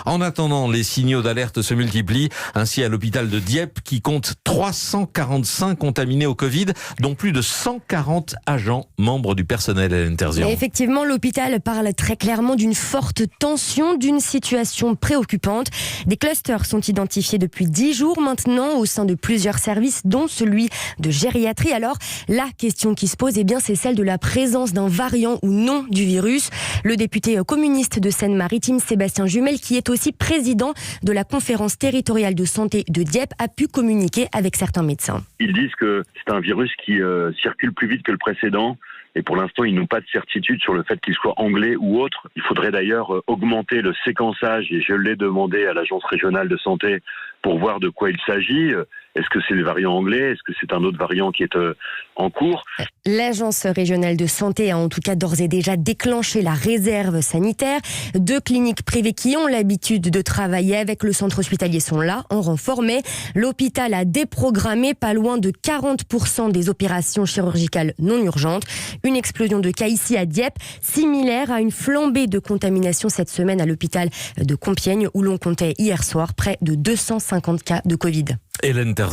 En attendant, les signaux d'alerte se multiplient. Ainsi, à l'hôpital de Dieppe, qui compte 345 contaminés au Covid, dont plus de 140 agents membres du personnel à l'Interzian. Effectivement, l'hôpital parle très clairement d'une forte tension, d'une situation préoccupante. Des clusters sont identifiés depuis 10 jours maintenant au sein de plusieurs services, dont celui de gériatrie. Alors, la question qui se pose, c'est celle de la présence d'un variant ou non du virus. Le député communiste de Seine-Maritime, Sébastien Jumel, qui est aussi président de la conférence territoriale de santé de Dieppe, a pu communiquer avec certains médecins. Ils disent que c'est un virus qui circule plus vite que le précédent. Et pour l'instant, ils n'ont pas de certitude sur le fait qu'il soit anglais ou autre. Il faudrait d'ailleurs augmenter le séquençage, et je l'ai demandé à l'Agence régionale de santé pour voir de quoi il s'agit. Est-ce que c'est le variant anglais ? Est-ce que c'est un autre variant qui est en cours ? L'Agence régionale de santé a en tout cas d'ores et déjà déclenché la réserve sanitaire. 2 cliniques privées qui ont l'habitude de travailler avec le centre hospitalier sont là, en renfort, mais l'hôpital a déprogrammé pas loin de 40% des opérations chirurgicales non urgentes. Une explosion de cas ici à Dieppe, similaire à une flambée de contamination cette semaine à l'hôpital de Compiègne, où l'on comptait hier soir près de 250 cas de Covid. Hélène Terzian.